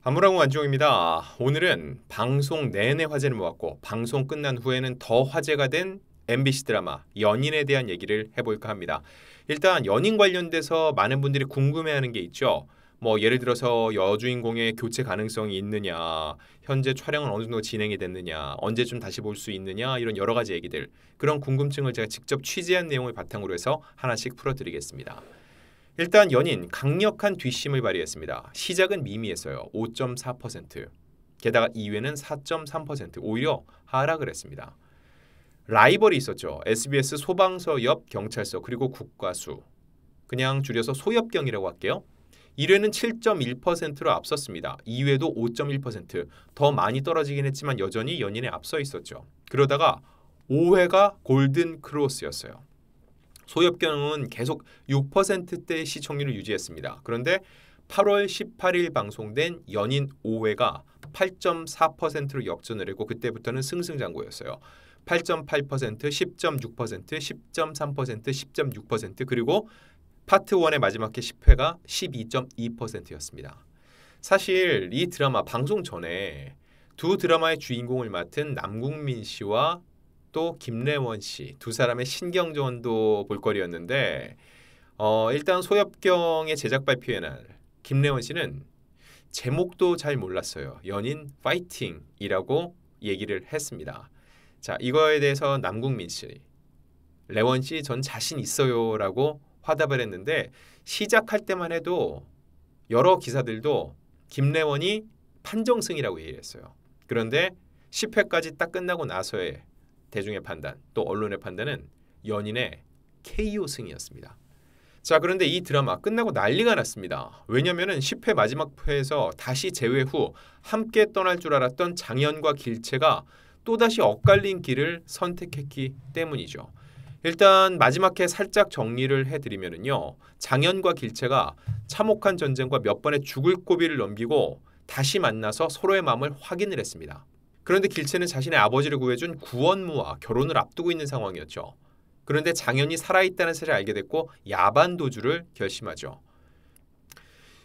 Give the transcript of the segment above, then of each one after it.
안무랑우 안중입니다. 오늘은 방송 내내 화제를 모았고 방송 끝난 후에는 더 화제가 된 MBC 드라마 연인에 대한 얘기를 해볼까 합니다. 일단 연인 관련돼서 많은 분들이 궁금해하는 게 있죠. 뭐 예를 들어서 여주인공의 교체 가능성이 있느냐, 현재 촬영은 어느 정도 진행이 됐느냐, 언제쯤 다시 볼 수 있느냐, 이런 여러 가지 얘기들, 그런 궁금증을 제가 직접 취재한 내용을 바탕으로 해서 하나씩 풀어드리겠습니다. 일단 연인 강력한 뒷심을 발휘했습니다. 시작은 미미했어요. 5.4%. 게다가 2회는 4.3%. 오히려 하락을 했습니다. 라이벌이 있었죠. SBS 소방서 옆 경찰서 그리고 국과수. 그냥 줄여서 소엽경이라고 할게요. 1회는 7.1%로 앞섰습니다. 2회도 5.1%. 더 많이 떨어지긴 했지만 여전히 연인에 앞서 있었죠. 그러다가 5회가 골든 크로스였어요. 소엽경은 계속 6%대 시청률을 유지했습니다. 그런데 8월 18일 방송된 연인 5회가 8.4%로 역전을 했고 그때부터는 승승장구였어요. 8.8%, 10.6%, 10.3%, 10.6% 그리고 파트 1의 마지막 회 10회가 12.2%였습니다. 사실 이 드라마 방송 전에 두 드라마의 주인공을 맡은 남궁민 씨와 또 김래원 씨 두 사람의 신경전도 볼거리였는데 일단 소엽경의 제작 발표의 날 김래원 씨는 제목도 잘 몰랐어요. 연인 파이팅이라고 얘기를 했습니다. 자, 이거에 대해서 남궁민 씨, 레원 씨 전 자신 있어요라고 화답을 했는데 시작할 때만 해도 여러 기사들도 김래원이 판정승이라고 얘기했어요. 그런데 10회까지 딱 끝나고 나서의 대중의 판단, 또 언론의 판단은 연인의 KO 승이었습니다. 자, 그런데 이 드라마 끝나고 난리가 났습니다. 왜냐면은 10회 마지막 회에서 다시 재회 후 함께 떠날 줄 알았던 장현과 길채가 또다시 엇갈린 길을 선택했기 때문이죠. 일단 마지막 회 살짝 정리를 해드리면은요. 장현과 길채가 참혹한 전쟁과 몇 번의 죽을 고비를 넘기고 다시 만나서 서로의 마음을 확인을 했습니다. 그런데 길채는 자신의 아버지를 구해준 구원무와 결혼을 앞두고 있는 상황이었죠. 그런데 장현이 살아있다는 사실을 알게 됐고 야반도주를 결심하죠.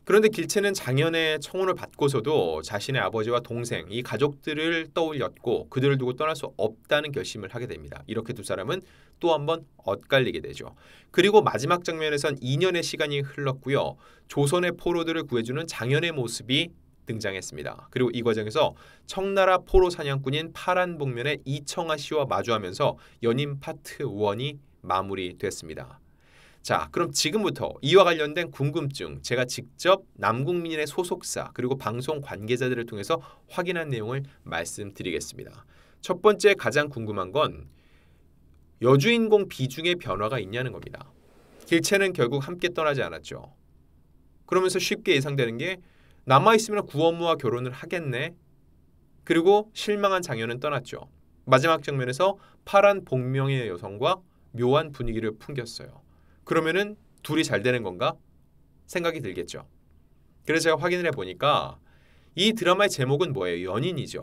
그런데 길채는 장현의 청혼을 받고서도 자신의 아버지와 동생, 이 가족들을 떠올렸고 그들을 두고 떠날 수 없다는 결심을 하게 됩니다. 이렇게 두 사람은 또 한 번 엇갈리게 되죠. 그리고 마지막 장면에선 2년의 시간이 흘렀고요. 조선의 포로들을 구해주는 장현의 모습이 등장했습니다. 그리고 이 과정에서 청나라 포로 사냥꾼인 파란복면의 이청아 씨와 마주하면서 연인 파트 1이 마무리됐습니다. 자, 그럼 지금부터 이와 관련된 궁금증 제가 직접 남궁민의 소속사 그리고 방송 관계자들을 통해서 확인한 내용을 말씀드리겠습니다. 첫 번째 가장 궁금한 건 여주인공 비중의 변화가 있냐는 겁니다. 길채는 결국 함께 떠나지 않았죠. 그러면서 쉽게 예상되는 게 남아있으면 구원무와 결혼을 하겠네. 그리고 실망한 장현은 떠났죠. 마지막 장면에서 파란 복명의 여성과 묘한 분위기를 풍겼어요. 그러면은 둘이 잘 되는 건가? 생각이 들겠죠. 그래서 제가 확인을 해보니까 이 드라마의 제목은 뭐예요? 연인이죠.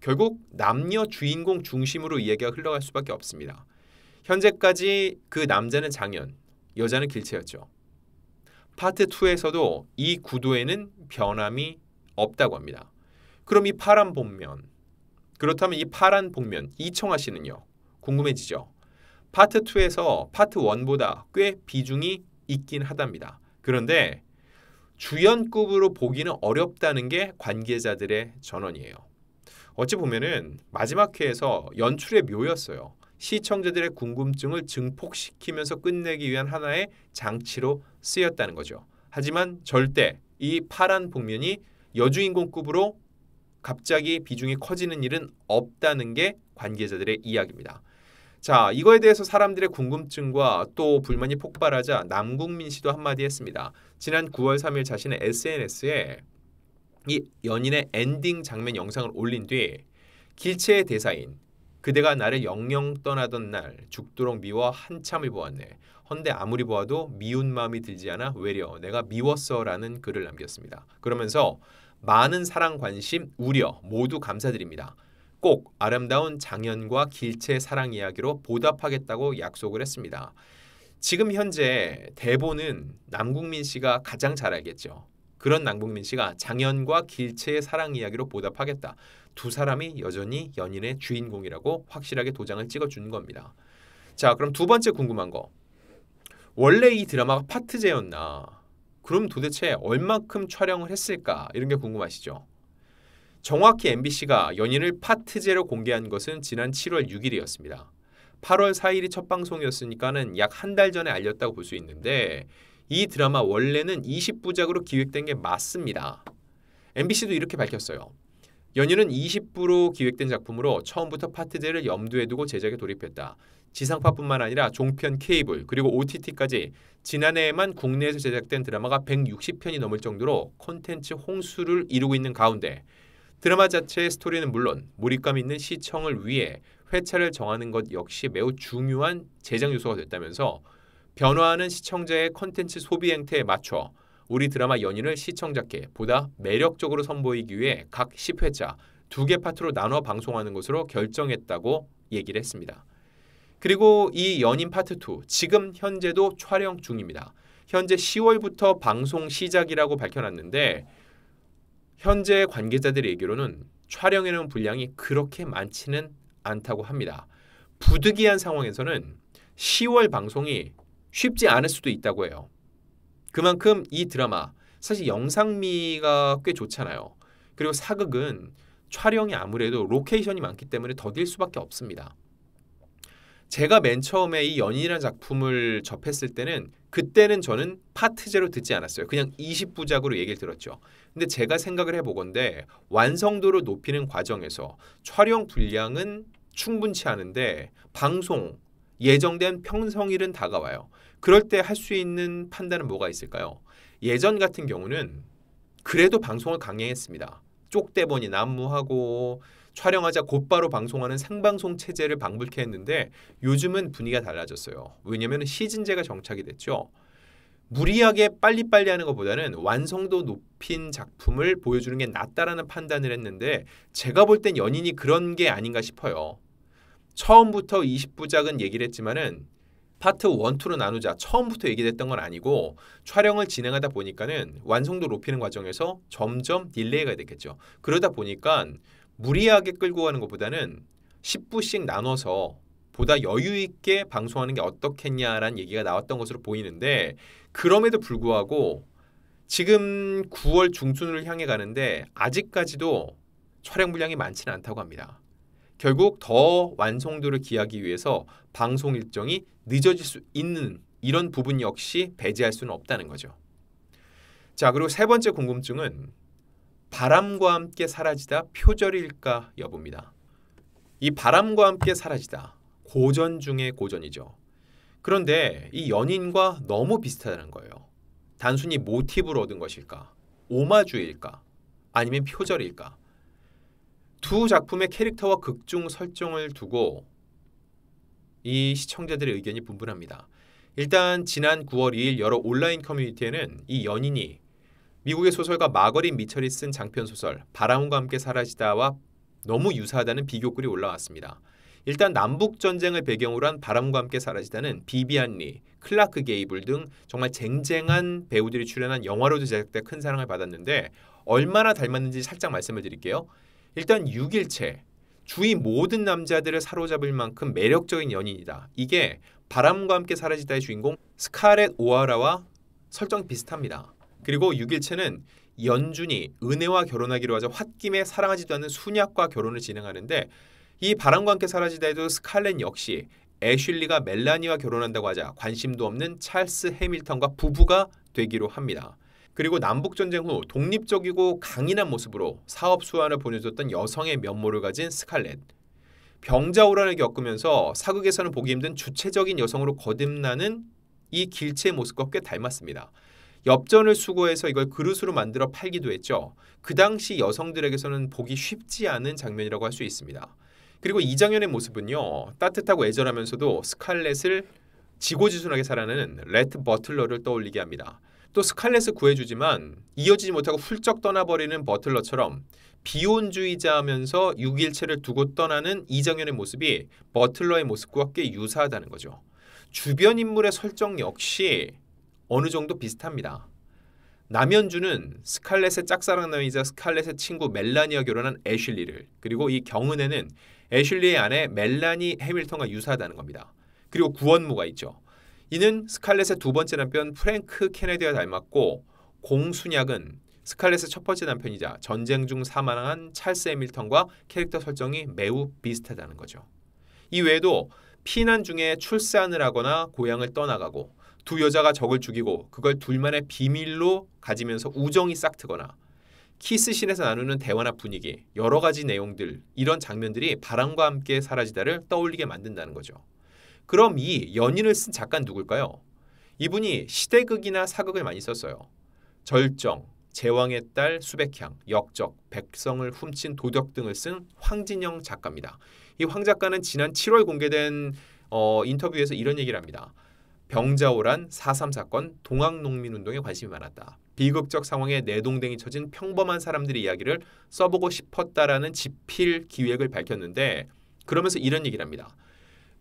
결국 남녀 주인공 중심으로 이야기가 흘러갈 수밖에 없습니다. 현재까지 그 남자는 장현, 여자는 길채였죠. 파트 2에서도 이 구도에는 변함이 없다고 합니다. 그럼 이 파란 복면, 그렇다면 이 파란 복면 이청아 씨는요? 궁금해지죠. 파트 2에서 파트 1보다 꽤 비중이 있긴 하답니다. 그런데 주연급으로 보기는 어렵다는 게 관계자들의 전언이에요. 어찌 보면은 마지막 회에서 연출의 묘였어요. 시청자들의 궁금증을 증폭시키면서 끝내기 위한 하나의 장치로 쓰였다는 거죠. 하지만 절대 이 파란 복면이 여주인공급으로 갑자기 비중이 커지는 일은 없다는 게 관계자들의 이야기입니다. 자, 이거에 대해서 사람들의 궁금증과 또 불만이 폭발하자 남궁민 씨도 한마디 했습니다. 지난 9월 3일 자신의 SNS에 이 연인의 엔딩 장면 영상을 올린 뒤 길채의 대사인 그대가 나를 영영 떠나던 날 죽도록 미워 한참을 보았네. 헌데 아무리 보아도 미운 마음이 들지 않아 외려 내가 미웠어라는 글을 남겼습니다. 그러면서 많은 사랑, 관심, 우려 모두 감사드립니다. 꼭 아름다운 장현과 길채의 사랑 이야기로 보답하겠다고 약속을 했습니다. 지금 현재 대본은 남궁민 씨가 가장 잘 알겠죠. 그런 남궁민 씨가 장현과 길채의 사랑 이야기로 보답하겠다. 두 사람이 여전히 연인의 주인공이라고 확실하게 도장을 찍어주는 겁니다. 자, 그럼 두 번째 궁금한 거. 원래 이 드라마가 파트제였나? 그럼 도대체 얼마큼 촬영을 했을까? 이런 게 궁금하시죠? 정확히 MBC가 연인을 파트제로 공개한 것은 지난 7월 6일이었습니다. 8월 4일이 첫 방송이었으니까는 약 한 달 전에 알렸다고 볼 수 있는데 이 드라마 원래는 20부작으로 기획된 게 맞습니다. MBC도 이렇게 밝혔어요. 연인은 20부로 기획된 작품으로 처음부터 파트제를 염두에 두고 제작에 돌입했다. 지상파뿐만 아니라 종편, 케이블, 그리고 OTT까지 지난해에만 국내에서 제작된 드라마가 160편이 넘을 정도로 콘텐츠 홍수를 이루고 있는 가운데 드라마 자체의 스토리는 물론 몰입감 있는 시청을 위해 회차를 정하는 것 역시 매우 중요한 제작 요소가 됐다면서 변화하는 시청자의 콘텐츠 소비 행태에 맞춰 우리 드라마 연인을 시청자께 보다 매력적으로 선보이기 위해 각 10회차 2개 파트로 나눠 방송하는 것으로 결정했다고 얘기를 했습니다. 그리고 이 연인 파트 2 지금 현재도 촬영 중입니다. 현재 10월부터 방송 시작이라고 밝혀놨는데 현재 관계자들의 얘기로는 촬영해놓은 분량이 그렇게 많지는 않다고 합니다. 부득이한 상황에서는 10월 방송이 쉽지 않을 수도 있다고 해요. 그만큼 이 드라마 사실 영상미가 꽤 좋잖아요. 그리고 사극은 촬영이 아무래도 로케이션이 많기 때문에 더딜 수밖에 없습니다. 제가 맨 처음에 이 연인이라는 작품을 접했을 때는 그때는 저는 파트제로 듣지 않았어요. 그냥 20부작으로 얘기를 들었죠. 근데 제가 생각을 해보건대 완성도를 높이는 과정에서 촬영 분량은 충분치 않은데 방송, 예정된 편성일은 다가와요. 그럴 때 할 수 있는 판단은 뭐가 있을까요? 예전 같은 경우는 그래도 방송을 강행했습니다. 쪽대본이 난무하고 촬영하자 곧바로 방송하는 생방송 체제를 방불케 했는데 요즘은 분위기가 달라졌어요. 왜냐하면 시즌제가 정착이 됐죠. 무리하게 빨리빨리 하는 것보다는 완성도 높인 작품을 보여주는 게 낫다라는 판단을 했는데 제가 볼 땐 연인이 그런 게 아닌가 싶어요. 처음부터 20부작은 얘기를 했지만은 파트 1, 2로 나누자 처음부터 얘기됐던 건 아니고 촬영을 진행하다 보니까는 완성도 높이는 과정에서 점점 딜레이가 됐겠죠. 그러다 보니까 무리하게 끌고 가는 것보다는 10부씩 나눠서 보다 여유 있게 방송하는 게 어떻겠냐라는 얘기가 나왔던 것으로 보이는데 그럼에도 불구하고 지금 9월 중순을 향해 가는데 아직까지도 촬영 분량이 많지는 않다고 합니다. 결국 더 완성도를 기하기 위해서 방송 일정이 늦어질 수 있는 이런 부분 역시 배제할 수는 없다는 거죠. 자, 그리고 세 번째 궁금증은 바람과 함께 사라지다 표절일까 여부입니다. 이 바람과 함께 사라지다 고전 중의 고전이죠. 그런데 이 연인과 너무 비슷하다는 거예요. 단순히 모티브를 얻은 것일까? 오마주일까? 아니면 표절일까? 두 작품의 캐릭터와 극중 설정을 두고 이 시청자들의 의견이 분분합니다. 일단 지난 9월 2일 여러 온라인 커뮤니티에는 이 연인이 미국의 소설가 마거릿 미철이 쓴 장편 소설 바람과 함께 사라지다와 너무 유사하다는 비교글이 올라왔습니다. 일단 남북 전쟁을 배경으로 한 바람과 함께 사라지다는 비비안 리, 클라크 게이블 등 정말 쟁쟁한 배우들이 출연한 영화로도 제작돼 큰 사랑을 받았는데 얼마나 닮았는지 살짝 말씀을 드릴게요. 일단 6일체 주위 모든 남자들을 사로잡을 만큼 매력적인 연인이다. 이게 바람과 함께 사라지다의 주인공 스칼렛 오하라와 설정이 비슷합니다. 그리고 6일체는 연준이 은혜와 결혼하기로 하자 홧김에 사랑하지도 않는 순약과 결혼을 진행하는데 이 바람과 함께 사라지다에도 스칼렛 역시 애슐리가 멜라니와 결혼한다고 하자 관심도 없는 찰스 해밀턴과 부부가 되기로 합니다. 그리고 남북전쟁 후 독립적이고 강인한 모습으로 사업 수완을 보내줬던 여성의 면모를 가진 스칼렛. 병자호란을 겪으면서 사극에서는 보기 힘든 주체적인 여성으로 거듭나는 이 길체의 모습과 꽤 닮았습니다. 엽전을 수거해서 이걸 그릇으로 만들어 팔기도 했죠. 그 당시 여성들에게서는 보기 쉽지 않은 장면이라고 할 수 있습니다. 그리고 이장현의 모습은요. 따뜻하고 애절하면서도 스칼렛을 지고지순하게 살아내는 레트 버틀러를 떠올리게 합니다. 또 스칼렛을 구해주지만 이어지지 못하고 훌쩍 떠나버리는 버틀러처럼 비혼주의자하면서 6일체를 두고 떠나는 이장현의 모습이 버틀러의 모습과 꽤 유사하다는 거죠. 주변 인물의 설정 역시 어느 정도 비슷합니다. 남현주는 스칼렛의 짝사랑남이자 스칼렛의 친구 멜라니와 결혼한 애슐리를, 그리고 이 경은혜는 애슐리의 아내 멜라니 해밀턴과 유사하다는 겁니다. 그리고 구원무가 있죠. 이는 스칼렛의 두 번째 남편 프랭크 케네디와 닮았고, 공순약은 스칼렛의 첫 번째 남편이자 전쟁 중 사망한 찰스 해밀턴과 캐릭터 설정이 매우 비슷하다는 거죠. 이 외에도 피난 중에 출산을 하거나 고향을 떠나가고 두 여자가 적을 죽이고 그걸 둘만의 비밀로 가지면서 우정이 싹트거나 키스신에서 나누는 대화나 분위기, 여러 가지 내용들, 이런 장면들이 바람과 함께 사라지다를 떠올리게 만든다는 거죠. 그럼 이 연인을 쓴 작가는 누굴까요? 이분이 시대극이나 사극을 많이 썼어요. 절정, 제왕의 딸 수백향, 역적, 백성을 훔친 도덕 등을 쓴 황진영 작가입니다. 이 황 작가는 지난 7월 공개된 인터뷰에서 이런 얘기를 합니다. 병자호란, 4.3 사건, 동학농민운동에 관심이 많았다. 비극적 상황에 내동댕이 쳐진 평범한 사람들의 이야기를 써보고 싶었다라는 집필 기획을 밝혔는데, 그러면서 이런 얘기를 합니다.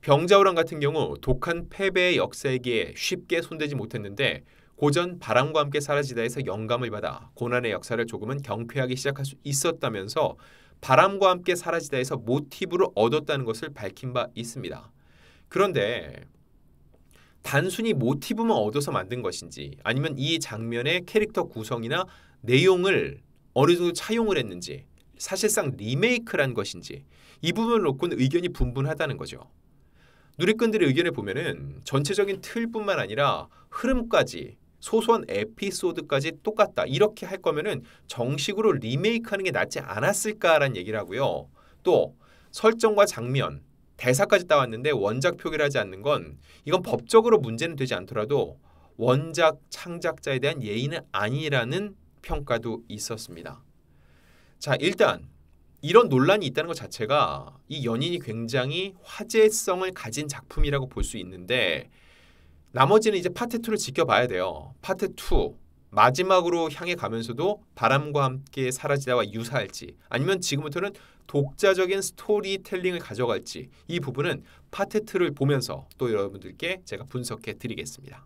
병자호란 같은 경우 독한 패배의 역사에게 쉽게 손대지 못했는데 고전 바람과 함께 사라지다에서 영감을 받아 고난의 역사를 조금은 경쾌하게 시작할 수 있었다면서 바람과 함께 사라지다에서 모티브를 얻었다는 것을 밝힌 바 있습니다. 그런데 단순히 모티브만 얻어서 만든 것인지, 아니면 이 장면의 캐릭터 구성이나 내용을 어느 정도 차용을 했는지, 사실상 리메이크란 것인지, 이 부분을 놓고는 의견이 분분하다는 거죠. 누리꾼들의 의견을 보면은 전체적인 틀뿐만 아니라 흐름까지, 소소한 에피소드까지 똑같다, 이렇게 할 거면은 정식으로 리메이크하는 게 낫지 않았을까라는 얘기를 하고요. 또 설정과 장면, 대사까지 따왔는데 원작 표기를 하지 않는 건, 이건 법적으로 문제는 되지 않더라도 원작 창작자에 대한 예의는 아니라는 평가도 있었습니다. 자, 일단 이런 논란이 있다는 것 자체가 이 연인이 굉장히 화제성을 가진 작품이라고 볼 수 있는데, 나머지는 이제 파트 2를 지켜봐야 돼요. 파트 2 마지막으로 향해 가면서도 바람과 함께 사라지다와 유사할지, 아니면 지금부터는 독자적인 스토리텔링을 가져갈지, 이 부분은 파트 2를 보면서 또 여러분들께 제가 분석해 드리겠습니다.